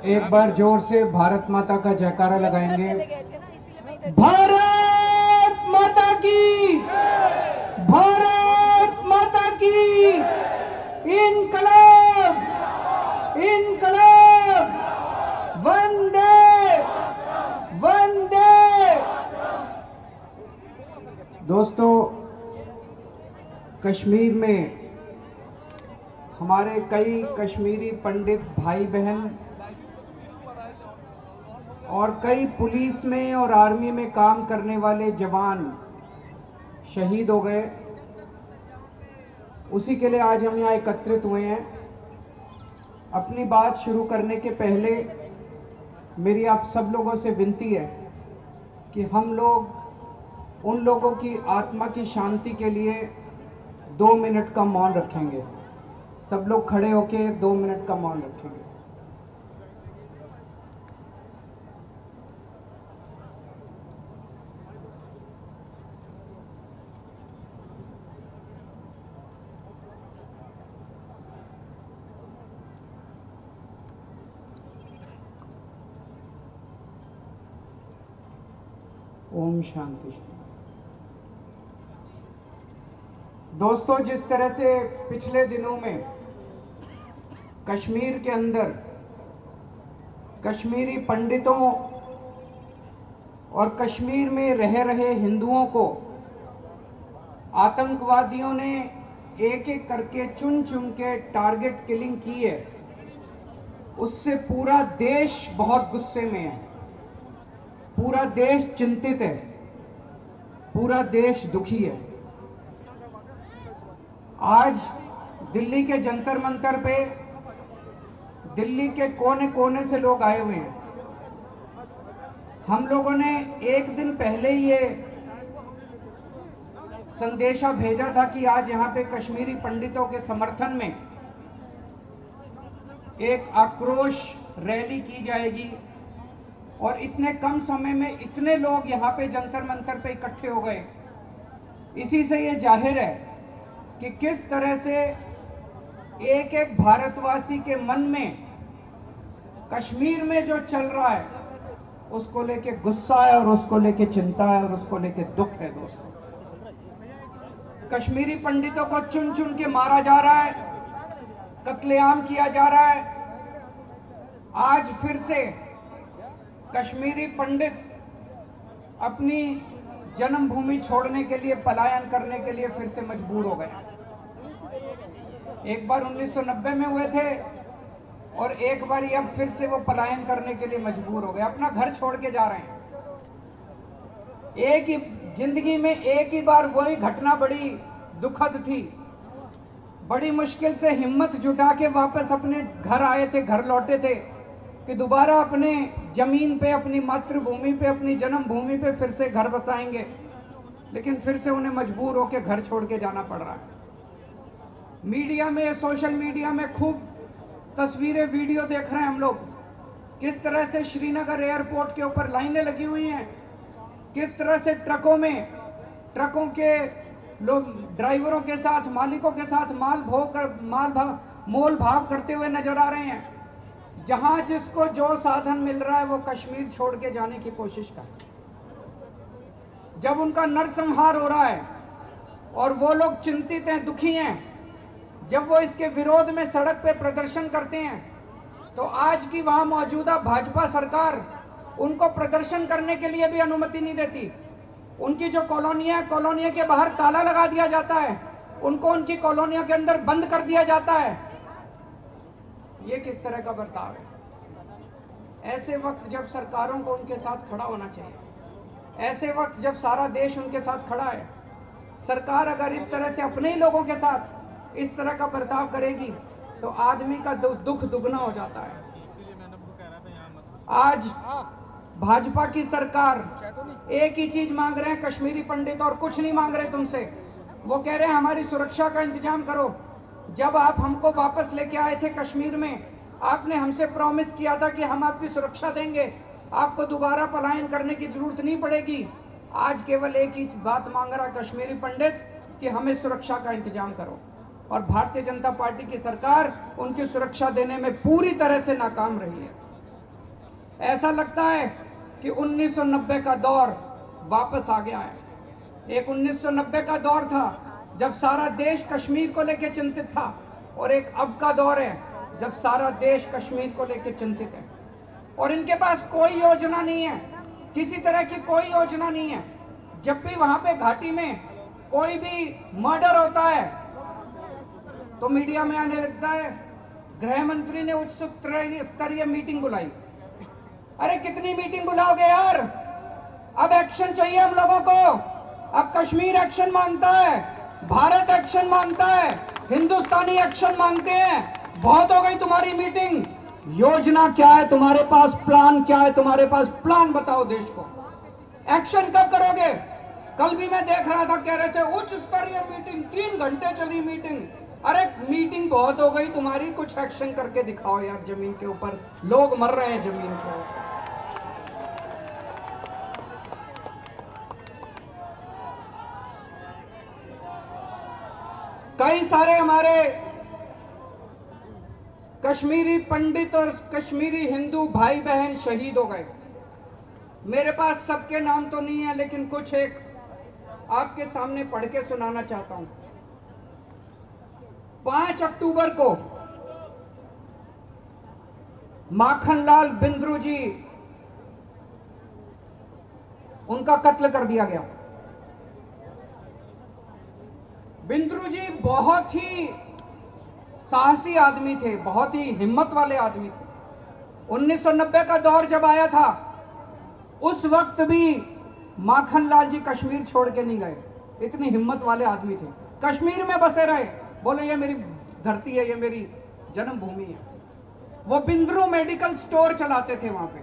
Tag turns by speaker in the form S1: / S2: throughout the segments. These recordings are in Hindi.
S1: एक बार जोर से भारत माता का जयकारा लगाएंगे। भारत माता की, भारत माता की, इनकलाब, इनकलाब, वंदे वंदे। दोस्तों, कश्मीर में हमारे कई कश्मीरी पंडित भाई बहन और कई पुलिस में और आर्मी में काम करने वाले जवान शहीद हो गए। उसी के लिए आज हम यहाँ एकत्रित हुए हैं। अपनी बात शुरू करने के पहले मेरी आप सब लोगों से विनती है कि हम लोग उन लोगों की आत्मा की शांति के लिए 2 मिनट का मौन रखेंगे। सब लोग खड़े होकर 2 मिनट का मौन रखेंगे। ओम शांति। दोस्तों, जिस तरह से पिछले दिनों में कश्मीर के अंदर कश्मीरी पंडितों और कश्मीर में रह रहे हिंदुओं को आतंकवादियों ने एक एक करके चुन चुन के टारगेट किलिंग की है, उससे पूरा देश बहुत गुस्से में है। पूरा देश चिंतित है, पूरा देश दुखी है। आज दिल्ली के जंतर मंतर पे दिल्ली के कोने कोने से लोग आए हुए हैं। हम लोगों ने एक दिन पहले ये संदेशा भेजा था कि आज यहाँ पे कश्मीरी पंडितों के समर्थन में एक आक्रोश रैली की जाएगी और इतने कम समय में इतने लोग यहाँ पे जंतर मंतर पे इकट्ठे हो गए। इसी से ये जाहिर है कि किस तरह से एक एक भारतवासी के मन में कश्मीर में जो चल रहा है उसको लेके गुस्सा है और उसको लेके चिंता है और उसको लेके दुख है। दोस्तों, कश्मीरी पंडितों को चुन चुन के मारा जा रहा है, कत्लेआम किया जा रहा है। आज फिर से कश्मीरी पंडित अपनी जन्मभूमि छोड़ने के लिए, पलायन करने के लिए फिर से मजबूर हो गए। एक बार 1990 में हुए थे और एक बार अब फिर से वो पलायन करने के लिए मजबूर हो गए, अपना घर छोड़ के जा रहे हैं। एक ही जिंदगी में एक ही बार वही घटना बड़ी दुखद थी। बड़ी मुश्किल से हिम्मत जुटा के वापस अपने घर आए थे, घर लौटे थे कि दोबारा अपने जमीन पे, अपनी मातृभूमि पे, अपनी जन्मभूमि पे फिर से घर बसाएंगे, लेकिन फिर से उन्हें मजबूर होकर घर छोड़ के जाना पड़ रहा है। मीडिया में, सोशल मीडिया में खूब तस्वीरें, वीडियो देख रहे हैं हम लोग, किस तरह से श्रीनगर एयरपोर्ट के ऊपर लाइनें लगी हुई हैं, किस तरह से ट्रकों के लोग ड्राइवरों के साथ, मालिकों के साथ मोल भाव करते हुए नजर आ रहे हैं। जहां जिसको जो साधन मिल रहा है वो कश्मीर छोड़ के जाने की कोशिश कर। जब उनका नरसंहार हो रहा है और वो लोग चिंतित हैं, दुखी हैं, जब वो इसके विरोध में सड़क पे प्रदर्शन करते हैं, तो आज की वहां मौजूदा भाजपा सरकार उनको प्रदर्शन करने के लिए भी अनुमति नहीं देती। उनकी जो कॉलोनियां, कॉलोनियों के बाहर ताला लगा दिया जाता है, उनको उनकी कॉलोनियों के अंदर बंद कर दिया जाता है। ये किस तरह का बर्ताव है? ऐसे वक्त जब सरकारों को उनके साथ खड़ा होना चाहिए, ऐसे वक्त जब सारा देश उनके साथ खड़ा है, सरकार अगर इस तरह से अपने ही लोगों के साथ इस तरह का बर्ताव करेगी तो आदमी का दुख दुगना हो जाता है। आज भाजपा की सरकार एक ही चीज मांग रहे हैं कश्मीरी पंडित, और कुछ नहीं मांग रहे तुमसे। वो कह रहे हैं हमारी सुरक्षा का इंतजाम करो। जब आप हमको वापस लेके आए थे कश्मीर में, आपने हमसे प्रॉमिस किया था कि हम आपकी सुरक्षा देंगे, आपको दोबारा पलायन करने की जरूरत नहीं पड़ेगी। आज केवल एक ही बात मांग रहा कश्मीरी पंडित कि हमें सुरक्षा का इंतजाम करो, और भारतीय जनता पार्टी की सरकार उनकी सुरक्षा देने में पूरी तरह से नाकाम रही है। ऐसा लगता है कि 1990 का दौर वापस आ गया है। एक 1990 का दौर था जब सारा देश कश्मीर को लेकर चिंतित था, और एक अब का दौर है जब सारा देश कश्मीर को लेकर चिंतित है। और इनके पास कोई योजना नहीं है, किसी तरह की कोई योजना नहीं है। जब भी वहां पे घाटी में कोई भी मर्डर होता है तो मीडिया में आने लगता है गृह मंत्री ने उच्च स्तरीय मीटिंग बुलाई। अरे कितनी मीटिंग बुलाओगे यार? अब एक्शन चाहिए हम लोगों को। अब कश्मीर एक्शन मांगता है, भारत एक्शन मांगता है, हिंदुस्तानी एक्शन मांगते हैं। बहुत हो गई तुम्हारी मीटिंग। योजना क्या है तुम्हारे पास? प्लान क्या है तुम्हारे पास? प्लान बताओ देश को। एक्शन कब करोगे? कल भी मैं देख रहा था, कह रहे थे उच्च स्तरीय मीटिंग, 3 घंटे चली मीटिंग। अरे मीटिंग बहुत हो गई तुम्हारी, कुछ एक्शन करके दिखाओ यार। जमीन के ऊपर लोग मर रहे हैं जमीन पर। कई सारे हमारे कश्मीरी पंडित और कश्मीरी हिंदू भाई बहन शहीद हो गए। मेरे पास सबके नाम तो नहीं है, लेकिन कुछ एक आपके सामने पढ़ के सुनाना चाहता हूं। 5 अक्टूबर को माखनलाल बिंद्रू जी, उनका कत्ल कर दिया गया। बिंद्रू जी बहुत ही साहसी आदमी थे, बहुत ही हिम्मत वाले आदमी थे। 1990 का दौर जब आया था उस वक्त भी माखनलाल जी कश्मीर छोड़ के नहीं गए। इतनी हिम्मत वाले आदमी थे, कश्मीर में बसे रहे। बोले ये मेरी धरती है, ये मेरी जन्मभूमि है। वो बिंद्रू मेडिकल स्टोर चलाते थे वहां पे।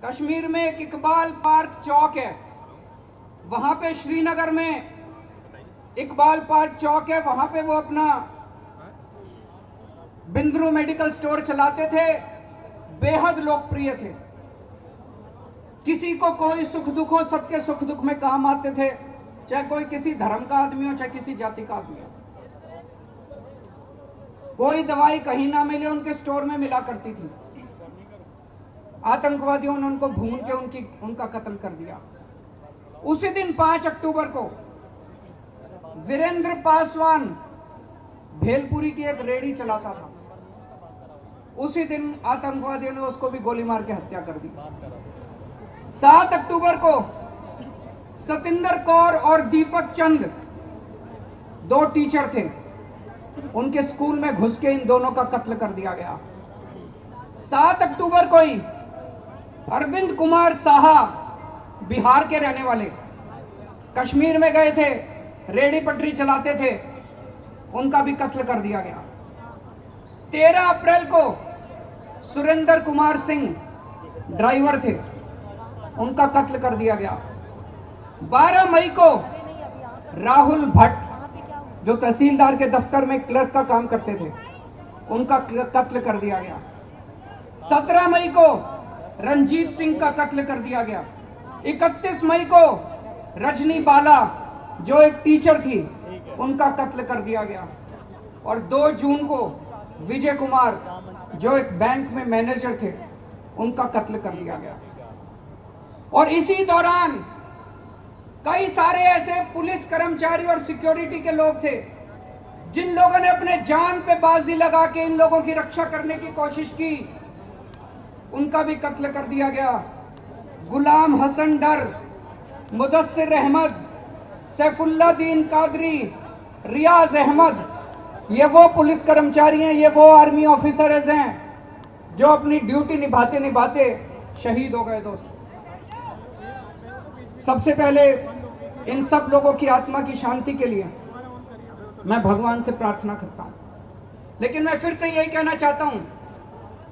S1: कश्मीर में एक इकबाल पार्क चौक है, वहां पे श्रीनगर में इकबाल पार्क चौक है, वहां पे वो अपना बिंद्रू मेडिकल स्टोर चलाते थे। बेहद लोकप्रिय थे। किसी को कोई सुख दुख हो, सबके सुख दुख में काम आते थे, चाहे कोई किसी धर्म का आदमी हो, चाहे किसी जाति का आदमी हो। कोई दवाई कहीं ना मिले, उनके स्टोर में मिला करती थी। आतंकवादियों ने उनको भून के उनका कत्ल कर दिया। उसी दिन 5 अक्टूबर को वीरेंद्र पासवान भेलपुरी की एक रेडी चलाता था। उसी दिन आतंकवादियों ने उसको भी गोली मार के हत्या कर दी। 7 अक्टूबर को सतिंदर कौर और दीपक चंद, 2 टीचर थे, उनके स्कूल में घुस के इन दोनों का कत्ल कर दिया गया। 7 अक्टूबर को ही अरविंद कुमार साहा, बिहार के रहने वाले, कश्मीर में गए थे, रेडी पटरी चलाते थे, उनका भी कत्ल कर दिया गया। 13 अप्रैल को सुरेंद्र कुमार सिंह ड्राइवर थे, उनका कत्ल कर दिया गया। 12 मई को राहुल भट्ट, जो तहसीलदार के दफ्तर में क्लर्क का काम करते थे, उनका कत्ल कर दिया गया। 17 मई को रंजीत सिंह का कत्ल कर दिया गया। 31 मई को रजनी बाला, जो एक टीचर थी, उनका कत्ल कर दिया गया। और 2 जून को विजय कुमार, जो एक बैंक में मैनेजर थे, उनका कत्ल कर दिया गया। और इसी दौरान कई सारे ऐसे पुलिस कर्मचारी और सिक्योरिटी के लोग थे जिन लोगों ने अपने जान पे बाजी लगा के इन लोगों की रक्षा करने की कोशिश की, उनका भी कत्ल कर दिया गया। गुलाम हसन डर, मुदस्सिर अहमद, सैफुल्लादीन कादरी, रियाज अहमद, ये वो पुलिस कर्मचारी हैं, ये वो आर्मी ऑफिसर्स हैं जो अपनी ड्यूटी निभाते निभाते शहीद हो गए। दोस्तों, सबसे पहले इन सब लोगों की आत्मा की शांति के लिए मैं भगवान से प्रार्थना करता हूं। लेकिन मैं फिर से यही कहना चाहता हूं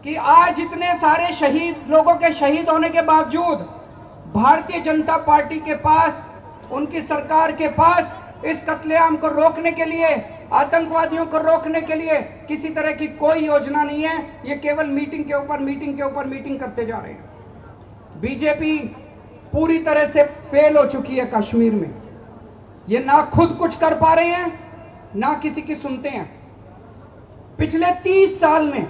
S1: कि आज इतने सारे शहीद लोगों के शहीद होने के बावजूद भारतीय जनता पार्टी के पास, उनकी सरकार के पास इस कत्लेआम को रोकने के लिए, आतंकवादियों को रोकने के लिए किसी तरह की कोई योजना नहीं है। ये केवल मीटिंग के ऊपर मीटिंग के ऊपर मीटिंग करते जा रहे हैं। बीजेपी पूरी तरह से फेल हो चुकी है कश्मीर में। ये ना खुद कुछ कर पा रहे हैं, ना किसी की सुनते हैं। पिछले 30 साल में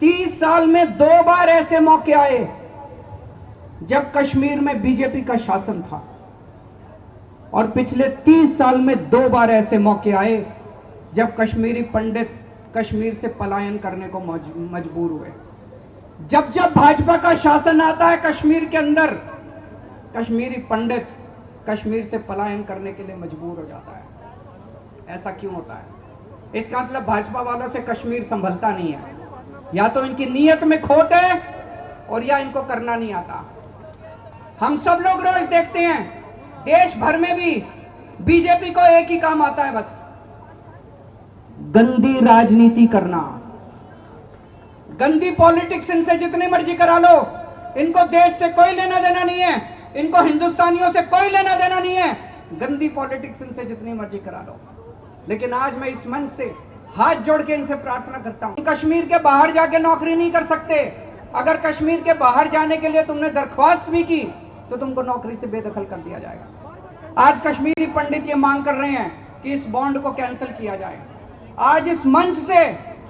S1: 30 साल में 2 बार ऐसे मौके आए जब कश्मीर में बीजेपी का शासन था, और पिछले 30 साल में 2 बार ऐसे मौके आए जब कश्मीरी पंडित कश्मीर से पलायन करने को मजबूर हुए। जब जब भाजपा का शासन आता है कश्मीर के अंदर, कश्मीरी पंडित कश्मीर से पलायन करने के लिए मजबूर हो जाता है। ऐसा क्यों होता है? इसका मतलब भाजपा वालों से कश्मीर संभलता नहीं है, या तो इनकी नीयत में खोट है और या इनको करना नहीं आता। हम सब लोग रोज देखते हैं, देश भर में भी बीजेपी को एक ही काम आता है, बस गंदी राजनीति करना, गंदी पॉलिटिक्स। इनसे जितनी मर्जी करा लो, इनको देश से कोई लेना देना नहीं है, इनको हिंदुस्तानियों से कोई लेना देना नहीं है। गंदी पॉलिटिक्स इनसे जितनी मर्जी करा लो। लेकिन आज मैं इस मंच से हाथ जोड़ के इनसे प्रार्थना करता हूं, कश्मीर के बाहर जाके नौकरी नहीं कर सकते। अगर कश्मीर के बाहर जाने के लिए तुमने दरख्वास्त भी की तो तुमको नौकरी से बेदखल कर दिया जाएगा। आज कश्मीरी पंडित ये मांग कर रहे हैं कि इस बॉन्ड को कैंसिल किया जाए। आज इस मंच से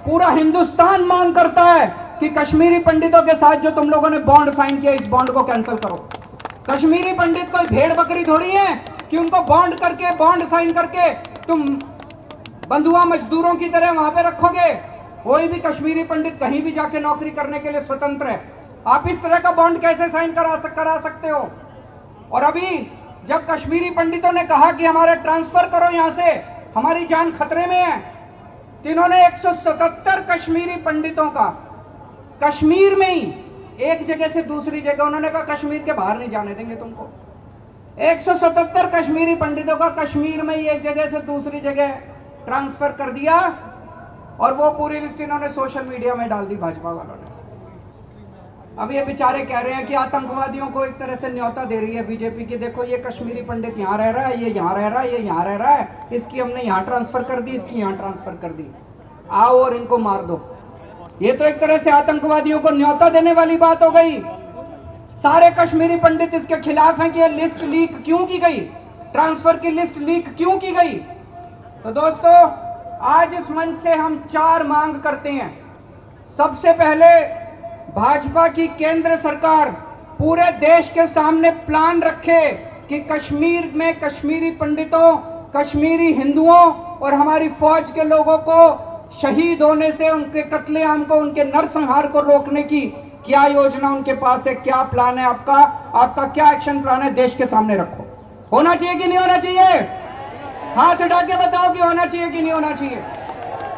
S1: पूरा हिंदुस्तान मांग करता है कि कश्मीरी पंडितों के साथ जो तुम लोगों ने बॉन्ड साइन किया, इस बॉन्ड को कैंसिल करो। कश्मीरी पंडित कोई भेड़ बकरी थोड़ी है कि उनको बॉन्ड साइन करके तुम बंधुआ मजदूरों की तरह वहां पे रखोगे। कोई भी कश्मीरी पंडित कहीं भी जाके नौकरी करने के लिए स्वतंत्र है। आप इस तरह का बॉन्ड कैसे साइन करा सकते हो? और अभी जब कश्मीरी पंडितों ने कहा कि हमारे ट्रांसफर करो यहां से, हमारी जान खतरे में है, तो इन्होंने 177 कश्मीरी पंडितों का कश्मीर में ही एक जगह से दूसरी जगह, उन्होंने कहा कश्मीर के बाहर नहीं जाने देंगे तुमको। 177 कश्मीरी पंडितों का कश्मीर में ही एक जगह से दूसरी जगह ट्रांसफर कर दिया, और वो पूरी लिस्ट इन्होंने सोशल मीडिया में डाल दी भाजपा वालों ने। अब ये बेचारे कह रहे हैं कि आतंकवादियों को एक तरह से न्योता दे रही है बीजेपी की, देखो ये कश्मीरी पंडित यहाँ रह रहा है, ये यहाँ रह रहा है, ये यहाँ रह रहा है, इसकी हमने यहाँ ट्रांसफर कर दी, इसकी यहाँ ट्रांसफर कर दी, आओ और इनको मार दो। ये तो एक तरह से आतंकवादियों को न्योता देने वाली बात हो गई। सारे कश्मीरी पंडित इसके खिलाफ हैं कि ये लिस्ट लीक क्यों की गई, ट्रांसफर की लिस्ट लीक क्यों की गई। तो दोस्तों, आज इस मंच से हम 4 मांग करते हैं। सबसे पहले, भाजपा की केंद्र सरकार पूरे देश के सामने प्लान रखे कि कश्मीर में कश्मीरी पंडितों, कश्मीरी हिंदुओं और हमारी फौज के लोगों को शहीद होने से, उनके कत्लेआम को, उनके नरसंहार को रोकने की क्या योजना उनके पास है, क्या प्लान है आपका क्या एक्शन प्लान है, देश के सामने रखो। होना चाहिए कि नहीं होना चाहिए? हाथ उठा के बताओ कि होना चाहिए कि नहीं होना चाहिए।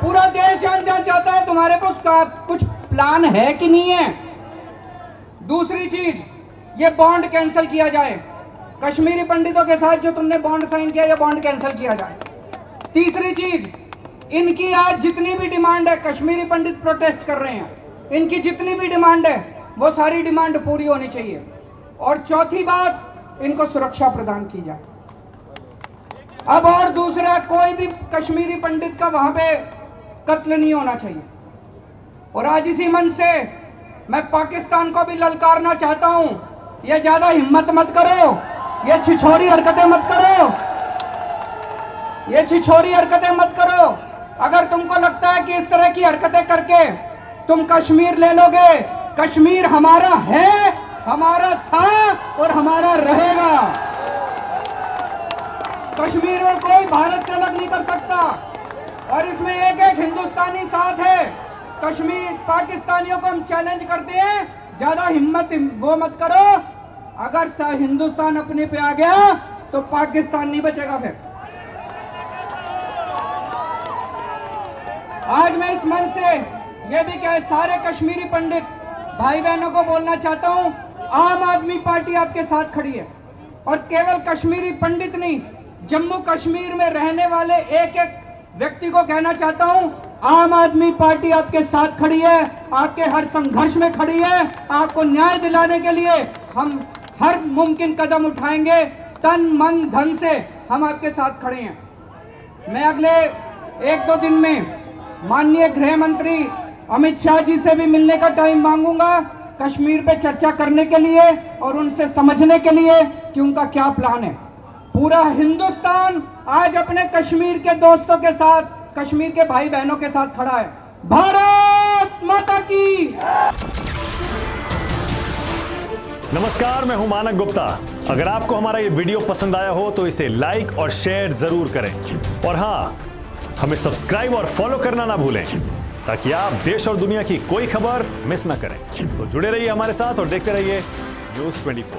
S1: पूरा देश जानना चाहता है तुम्हारे पास कुछ प्लान है कि नहीं है। दूसरी चीज, ये बॉन्ड कैंसिल किया जाए। कश्मीरी पंडितों के साथ जो तुमने बॉन्ड साइन किया, ये बॉन्ड कैंसिल किया जाए। तीसरी चीज, इनकी आज जितनी भी डिमांड है, कश्मीरी पंडित प्रोटेस्ट कर रहे हैं, इनकी जितनी भी डिमांड है वो सारी डिमांड पूरी होनी चाहिए। और चौथी बात, इनको सुरक्षा प्रदान की जाए। अब और दूसरा, कोई भी कश्मीरी पंडित का वहां पे कत्ल नहीं होना चाहिए। और आज इसी मंच से मैं पाकिस्तान को भी ललकारना चाहता हूं, ये ज्यादा हिम्मत मत करो, ये छिछोरी हरकतें मत करो, ये छिछोरी हरकतें मत करो। अगर तुमको लगता है कि इस तरह की हरकतें करके तुम कश्मीर ले लोगे, कश्मीर हमारा है, हमारा था और हमारा रहेगा। कश्मीर में कोई भारत से अलग नहीं कर सकता, और इसमें एक एक हिंदुस्तानी साथ है। कश्मीर पाकिस्तानियों को हम चैलेंज करते हैं, ज्यादा हिम्मत वो मत करो। अगर हिंदुस्तान अपने पे आ गया तो पाकिस्तान नहीं बचेगा। फिर आज मैं इस मंच से ये भी कह सारे कश्मीरी पंडित भाई बहनों को बोलना चाहता हूं, आम आदमी पार्टी आपके साथ खड़ी है। और केवल कश्मीरी पंडित नहीं, जम्मू कश्मीर में रहने वाले एक एक व्यक्ति को कहना चाहता हूं, आम आदमी पार्टी आपके साथ खड़ी है, आपके हर संघर्ष में खड़ी है। आपको न्याय दिलाने के लिए हम हर मुमकिन कदम उठाएंगे, तन मन धन से हम आपके साथ खड़े हैं। मैं अगले 1-2 दिन में माननीय गृह मंत्री अमित शाह जी से भी मिलने का टाइम मांगूंगा, कश्मीर पे चर्चा करने के लिए और उनसे समझने के लिए कि उनका क्या प्लान है। पूरा हिंदुस्तान आज अपने कश्मीर के दोस्तों के साथ, कश्मीर के भाई बहनों के साथ खड़ा है। भारत माता की
S2: नमस्कार, मैं हूं मानक गुप्ता। अगर आपको हमारा ये वीडियो पसंद आया हो तो इसे लाइक और शेयर जरूर करें और हाँ, हमें सब्सक्राइब और फॉलो करना ना भूलें ताकि आप देश और दुनिया की कोई खबर मिस ना करें। तो जुड़े रहिए हमारे साथ और देखते रहिए News 24।